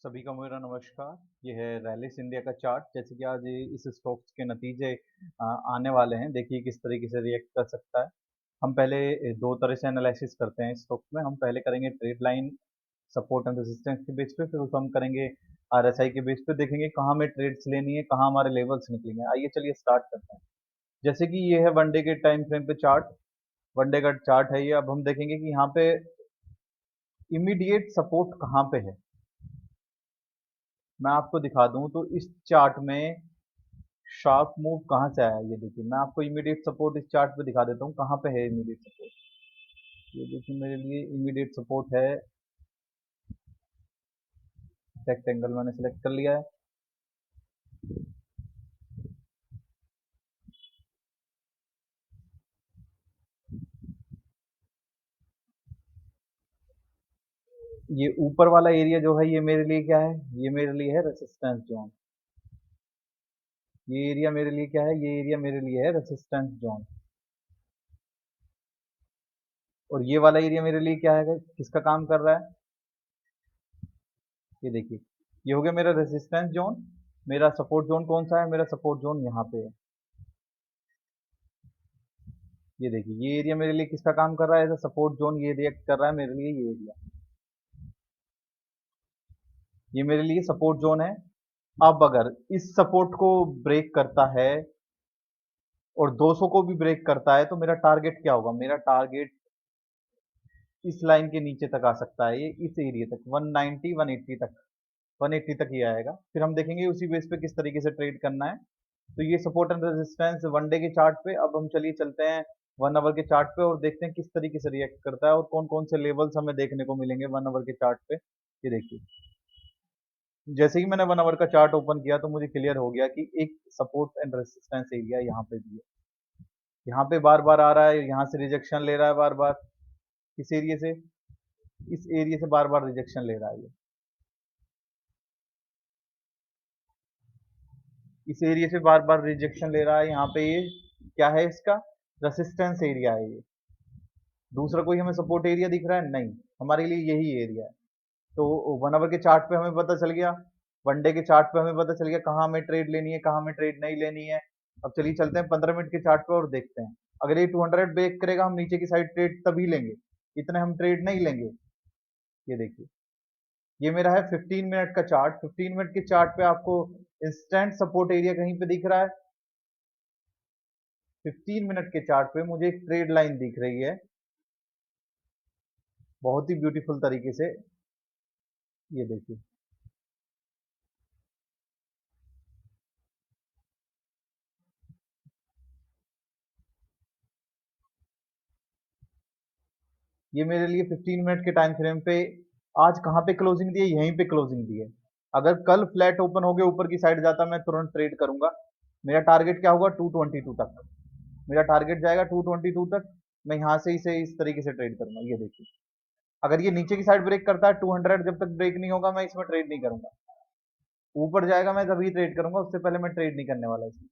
सभी को मेरा नमस्कार। ये है रैलिस इंडिया का चार्ट। जैसे कि आज इस स्टॉक्स के नतीजे आने वाले हैं। देखिए किस तरीके से रिएक्ट कर सकता है। हम पहले दो तरह से एनालिसिस करते हैं स्टॉक्स में। हम पहले करेंगे trade line support and resistance के बेस पे, फिर उसको हम करेंगे आरएसआई के बेस पे। देखेंगे कहाँ हमें ट्रेड्स लेनी है, कहाँ हमारे लेवल्स निकलेंगे। आइए चलिए स्टार्ट करते हैं। जैसे कि ये है वन डे के टाइम फ्रेम पे चार्ट। वन डे का चार्ट है ये। अब हम देखेंगे कि यहाँ पे इमीडिएट सपोर्ट कहाँ पे है। मैं आपको दिखा दूं तो इस चार्ट में शार्प मूव कहाँ से आया, ये देखिए। मैं आपको इमीडिएट सपोर्ट इस चार्ट पे दिखा देता हूँ कहाँ पे है इमीडिएट सपोर्ट। ये देखिए मेरे लिए इमीडिएट सपोर्ट है। रेक्टेंगल मैंने सेलेक्ट कर लिया है। ये ऊपर वाला एरिया जो है ये मेरे लिए क्या है, ये मेरे लिए है रेसिस्टेंस जोन। ये एरिया मेरे लिए क्या है, ये एरिया मेरे लिए है रेसिस्टेंस जोन। और ये वाला एरिया मेरे लिए क्या है, किसका काम कर रहा है, ये देखिए। ये हो गया मेरा रेसिस्टेंस जोन। मेरा सपोर्ट जोन कौन सा है, मेरा सपोर्ट जोन यहाँ पे है। ये देखिए ये एरिया मेरे लिए किसका काम कर रहा है, एज सपोर्ट जोन। ये रिएक्ट कर रहा है मेरे लिए ये एरिया। ये मेरे लिए सपोर्ट जोन है। अब अगर इस सपोर्ट को ब्रेक करता है और 200 को भी ब्रेक करता है तो मेरा टारगेट क्या होगा, मेरा टारगेट इस लाइन के नीचे तक आ सकता है। ये इस एरिया तक 190 180 तक, 180 तक ही आएगा। फिर हम देखेंगे उसी बेस पे किस तरीके से ट्रेड करना है। तो ये support and resistance one day के चार्ट पे। अब हम चलिए चलते हैं वन आवर के चार्ट पे और देखते हैं किस तरीके से रिएक्ट करता है और कौन कौन से लेवल्स हमें देखने को मिलेंगे वन आवर के चार्ट पे। ये देखिए जैसे ही मैंने वन आवर का चार्ट ओपन किया तो मुझे क्लियर हो गया कि एक सपोर्ट एंड रेजिस्टेंस एरिया यहाँ पे भी है। यहाँ पे बार बार आ रहा है, यहाँ से रिजेक्शन ले रहा है बार बार। इस एरिया से, इस एरिया से बार बार रिजेक्शन ले रहा है ये। इस एरिया से बार बार रिजेक्शन ले रहा है। यहाँ पे ये क्या है, इसका रेसिस्टेंस एरिया है ये। दूसरा कोई हमें सपोर्ट एरिया दिख रहा है नहीं, हमारे लिए यही एरिया है। तो वन आवर के चार्ट पे हमें पता चल गया, वन डे के चार्ट पे हमें पता चल गया कहाँ हमें ट्रेड लेनी है, कहाँ हमें ट्रेड नहीं लेनी है। अब चलिए चलते हैं 15 मिनट के चार्ट पे और देखते हैं। अगर ये 200 ब्रेक करेगा हम नीचे की साइड ट्रेड तभी लेंगे, इतने हम ट्रेड नहीं लेंगे। ये देखिए ये मेरा है 15 मिनट का चार्ट। 15 मिनट के चार्ट पे आपको इंस्टेंट सपोर्ट एरिया कहीं पे दिख रहा है। 15 मिनट के चार्ट पे मुझे एक ट्रेड लाइन दिख रही है बहुत ही ब्यूटीफुल तरीके से। ये देखिए ये मेरे लिए 15 मिनट के टाइम फ्रेम पे आज कहाँ पे क्लोजिंग दी है, यहीं पे क्लोजिंग दी है। अगर कल फ्लैट ओपन हो गया ऊपर की साइड जाता मैं तुरंत ट्रेड करूंगा। मेरा टारगेट क्या होगा, 222 तक। मेरा टारगेट जाएगा 222 तक। मैं यहाँ से इसे इस तरीके से ट्रेड करूंगा। ये देखिए अगर ये नीचे की साइड ब्रेक करता है 200 जब तक ब्रेक नहीं होगा मैं इसमें ट्रेड नहीं करूंगा। ऊपर जाएगा मैं तभी ट्रेड करूंगा, उससे पहले मैं ट्रेड नहीं करने वाला इसमें।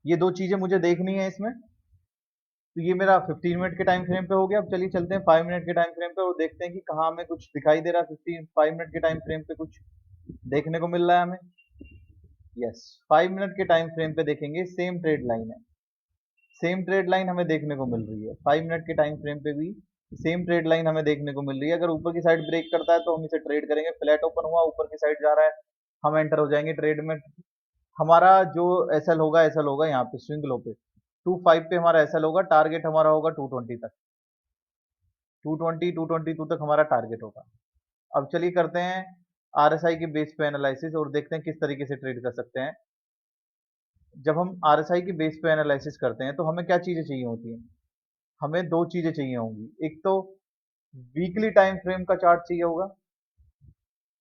ये दो चीजें मुझे देखनी है इसमें। तो ये मेरा 15 मिनट के टाइम फ्रेम पे हो गया। अब चलिए चलते हैं 5 मिनट के टाइम फ्रेम पे और देखते हैं कि कहाँ हमें कुछ दिखाई दे रहा है। 5 मिनट के टाइम फ्रेम पे कुछ देखने को मिल रहा है हमें। यस, 5 मिनट के टाइम फ्रेम पे देखेंगे सेम ट्रेड लाइन है। सेम ट्रेड लाइन हमें देखने को मिल रही है 5 मिनट के टाइम फ्रेम पे भी। सेम ट्रेड लाइन हमें देखने को मिल रही है। अगर ऊपर की साइड ब्रेक करता है तो हम इसे ट्रेड करेंगे। फ्लैट ओपन हुआ ऊपर की साइड जा रहा है, हम एंटर हो जाएंगे ट्रेड में। हमारा जो एसएल होगा, एसएल होगा यहाँ पे स्विंग लो पे 25 पे हमारा एसएल होगा। टारगेट हमारा होगा 220 तक। 220 222 तक हमारा टारगेट होगा। अब चलिए करते हैं आरएसआई के बेस पे एनालिसिस और देखते हैं किस तरीके से ट्रेड कर सकते हैं। जब हम आरएसआई के बेस पे एनालिसिस करते हैं तो हमें क्या चीजें चाहिए होती हैं, हमें दो चीजें चाहिए होंगी। एक तो वीकली टाइम फ्रेम का चार्ट चाहिए होगा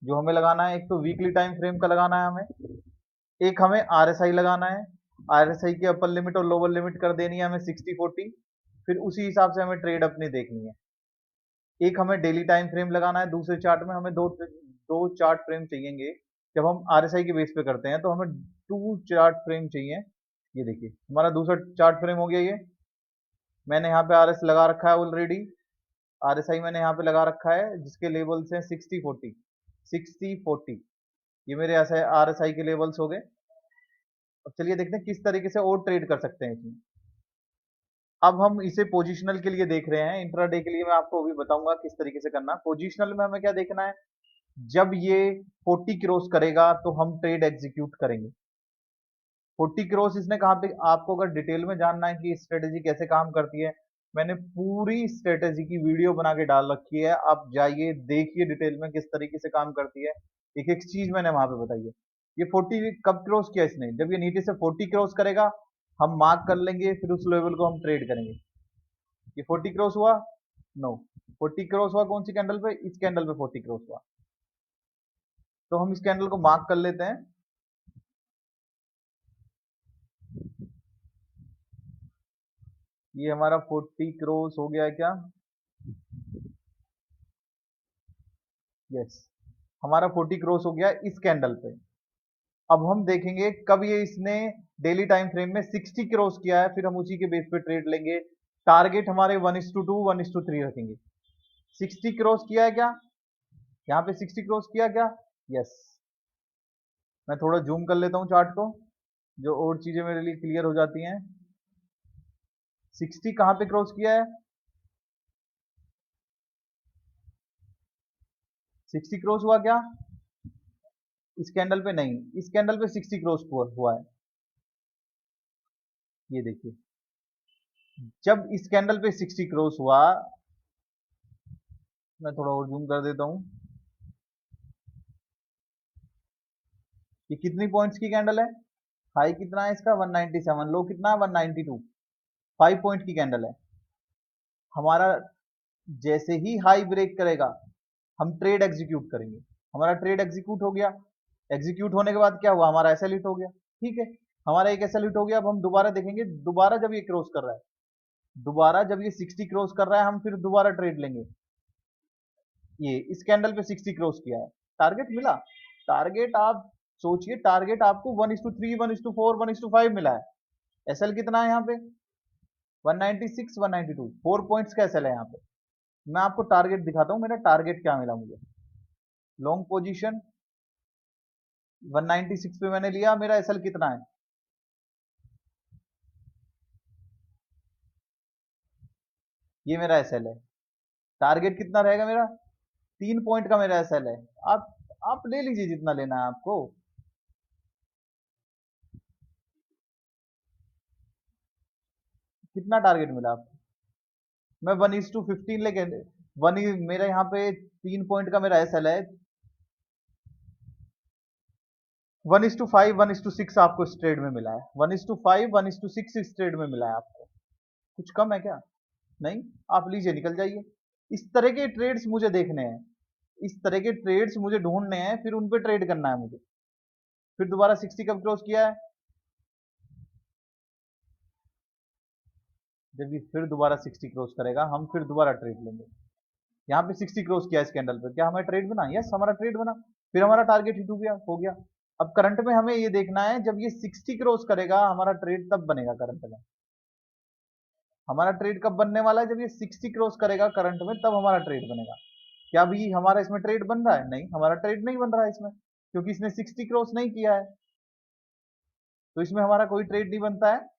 जो हमें लगाना है। एक तो वीकली टाइम फ्रेम का लगाना है हमें, एक हमें आरएसआई लगाना है। आरएसआई की अपर लिमिट और लोअर लिमिट कर देनी है हमें 60-40। फिर उसी हिसाब से हमें ट्रेड अपनी देखनी है। एक हमें डेली टाइम फ्रेम लगाना है, दूसरे चार्ट में हमें दो दो चार्ट फ्रेम चाहिएंगे। जब हम आरएसआई के बेस पे करते हैं तो हमें टू चार्ट फ्रेम चाहिए। ये देखिए हमारा दूसरा चार्ट फ्रेम हो गया ये। मैंने यहाँ पे आरएस लगा रखा है ऑलरेडी। आरएसआई मैंने यहाँ पे लगा रखा है जिसके लेवल्स हैं 60-40। 60 40, ये मेरे RSI के लेवल्स हो गए। अब चलिए देखते हैं किस तरीके से और ट्रेड कर सकते हैं इसमें। अब हम इसे पोजिशनल के लिए देख रहे हैं, इंट्राडे के लिए मैं आपको अभी बताऊंगा किस तरीके से करना। पोजिशनल में हमें क्या देखना है, जब ये 40 क्रॉस करेगा तो हम ट्रेड एग्जीक्यूट करेंगे। 40 क्रॉस इसने कहाँ पे, आपको अगर डिटेल में जानना है कि स्ट्रेटेजी कैसे काम करती है, मैंने पूरी स्ट्रेटेजी की वीडियो बना के डाल रखी है, आप जाइए देखिए डिटेल में किस तरीके से काम करती है, एक एक चीज मैंने वहां पे बताई है। ये 40 कब क्रॉस किया इसने, जब ये नीचे से 40 क्रॉस करेगा हम मार्क कर लेंगे, फिर उस लेवल को हम ट्रेड करेंगे। ये 40 क्रॉस हुआ, नो 40 क्रॉस हुआ कौन सी कैंडल पे, इस कैंडल पे 40 क्रॉस हुआ, तो हम इस कैंडल को मार्क कर लेते हैं। ये हमारा 40 क्रॉस हो गया है क्या, यस, हमारा 40 क्रॉस हो गया इस कैंडल पे। अब हम देखेंगे कब ये इसने डेली टाइम फ्रेम में 60 क्रॉस किया है, फिर हम उसी के बेस पे ट्रेड लेंगे। टारगेट हमारे 1:2 1:3 रखेंगे। 60 क्रॉस किया है क्या, यहाँ पे 60 क्रॉस किया क्या, यस। मैं थोड़ा जूम कर लेता हूँ चार्ट को, जो और चीजें मेरे लिए क्लियर हो जाती हैं। 60 कहाँ पे क्रॉस किया है, 60 क्रॉस हुआ क्या, इस कैंडल पे नहीं, इस कैंडल पे 60 क्रॉस हुआ है। ये देखिए, जब इस कैंडल पे 60 क्रॉस हुआ, मैं थोड़ा और जूम कर देता हूं, ये कितनी पॉइंट्स की कैंडल है, हाई कितना है इसका 197, लो कितना है 192, 5 पॉइंट की कैंडल है। हमारा जैसे ही हाई ब्रेक करेगा हम ट्रेड एग्जीक्यूट करेंगे। हमारा ट्रेड एग्जीक्यूट हो गया, एग्जीक्यूट होने के बाद क्या हुआ, हमारा एसएल हिट हो गया, ठीक है, हमारा एक एसएल हिट हो गया। अब हम दोबारा देखेंगे, दोबारा जब ये क्रॉस कर रहा है, दोबारा जब ये 60 क्रॉस कर रहा है हम फिर दोबारा ट्रेड लेंगे। ये इस कैंडल पे 60 क्रॉस किया है, टारगेट मिला, टारगेट आप सोचिए, टारगेट आपको 1:3 1:4 1:5 मिला है। एसएल कितना है यहाँ पे 196 192, 4 पॉइंट्स का एसएल है यहाँ पे। मैं आपको टारगेट दिखाता हूँ, मेरा टारगेट क्या मिला मुझे। लॉन्ग पोजीशन 196 पे मैंने लिया, मेरा एसएल कितना है, ये मेरा एसएल है। टारगेट कितना रहेगा मेरा, 3 पॉइंट का मेरा एसएल है। आप ले लीजिए जितना लेना है आपको। कितना टारगेट मिला आपको, मैं 1:15 लेके वन, मेरा यहाँ पे 3 पॉइंट का मेरा एसएल है। 1:5 1:6 आपको इस ट्रेड में मिला है, 1:5 1:6 इस ट्रेड में मिला है आपको, कुछ कम है क्या, नहीं। आप लीजिए निकल जाइए। इस तरह के ट्रेड्स मुझे देखने हैं, इस तरह के ट्रेड्स मुझे ढूंढने हैं, फिर उन पे ट्रेड करना है मुझे। फिर दोबारा 60 कब क्रॉस किया है, जब ये फिर दोबारा 60 क्रॉस करेगा हम फिर दोबारा ट्रेड लेंगे। यहाँ पे 60 क्रॉस किया इस कैंडल पे, क्या हमारा ट्रेड बना, यस हमारा ट्रेड बना, फिर हमारा टारगेट हिट हो गया। अब करंट में हमें ये देखना है, जब ये 60 क्रॉस करेगा हमारा ट्रेड तब बनेगा करंट में। हमारा ट्रेड कब बनने वाला है, जब ये 60 क्रॉस करेगा करंट में तब हमारा ट्रेड बनेगा। क्या अभी हमारा इसमें ट्रेड बन रहा है, नहीं हमारा ट्रेड नहीं बन रहा है इसमें, क्योंकि इसने 60 क्रॉस नहीं किया है, तो इसमें हमारा कोई ट्रेड नहीं बनता है।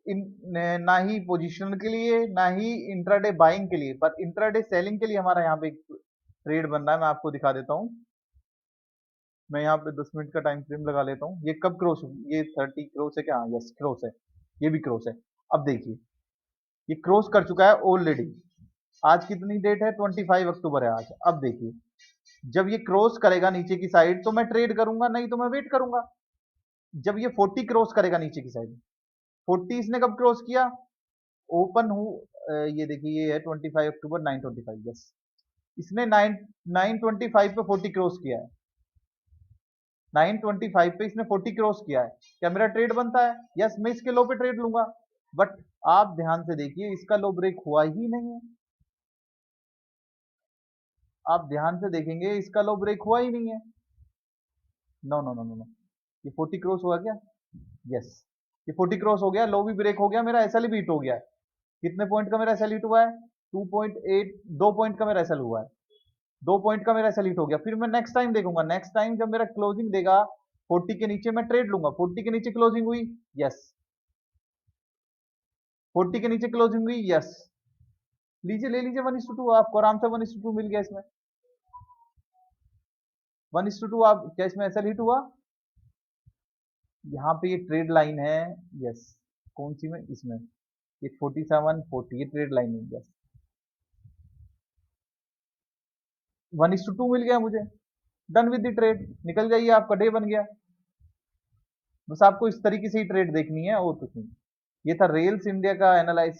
ना ही पोजिशनल के लिए ना ही इंट्राडे बाइंग के लिए, पर इंट्राडे सेलिंग के लिए हमारा यहाँ पे एक ट्रेड बन रहा है। मैं आपको दिखा देता हूँ, मैं यहाँ पे 10 मिनट का टाइम फ्रेम लगा लेता हूँ। ये कब क्रॉस, ये 30 क्रॉस है क्या, यस क्रॉस है, ये भी क्रॉस है। अब देखिए ये क्रॉस कर चुका है ऑलरेडी, आज कितनी डेट है 25 अक्टूबर है आज। अब देखिए जब ये क्रॉस करेगा नीचे की साइड तो मैं ट्रेड करूंगा, नहीं तो मैं वेट करूंगा। जब ये 40 क्रॉस करेगा नीचे की साइड, 40 इसने कब क्रॉस किया, ओपन हूँ, ये देखिए ये है 25 अक्टूबर 9:25, यस इसने 9:25 पे 40 क्रॉस किया है, 9:25 पे इसने 40 क्रॉस किया है। क्या मेरा ट्रेड बनता है, यस मैं इसके लो पे ट्रेड लूंगा। बट आप ध्यान से देखिए इसका लो ब्रेक हुआ ही नहीं है, आप ध्यान से देखेंगे इसका लो ब्रेक हुआ ही नहीं है। No no no no no, ये 40 क्रॉस हुआ क्या, यस ये 40 क्रॉस हो गया, लो भी ब्रेक हो गया, मेरा एसएल भी हिट हो गया है। कितने पॉइंट का मेरा एसएल हिट हुआ है, 2.8, 2 पॉइंट का मेरा एसएल हुआ है। 2 पॉइंट का मेरा एसएल हिट हो गया। फिर मैं नेक्स्ट टाइम देखूंगा, नेक्स्ट टाइम जब मेरा क्लोजिंग देगा 40 के नीचे, मैं ट्रेड लूंगा। 40 के नीचे क्लोजिंग हुई, यस। 40 के नीचे क्लोजिंग हुई, यस। लीजिए, ले लीजिए 1:2, आपको आराम से 1:2 मिल गया इसमें। 1:2 आप क्या इसमें एसएल हिट हुआ? यहाँ पे ये ट्रेड लाइन है, यस। कौन सी में? इसमें ये 47 40, ये ट्रेड लाइन है, यस। 1:2 मिल गया मुझे। डन विद द ट्रेड, निकल जाइए, आपका डे बन गया। बस आपको इस तरीके से ही ट्रेड देखनी है और कुछ नहीं। ये था रेल्स इंडिया का एनालिसिस।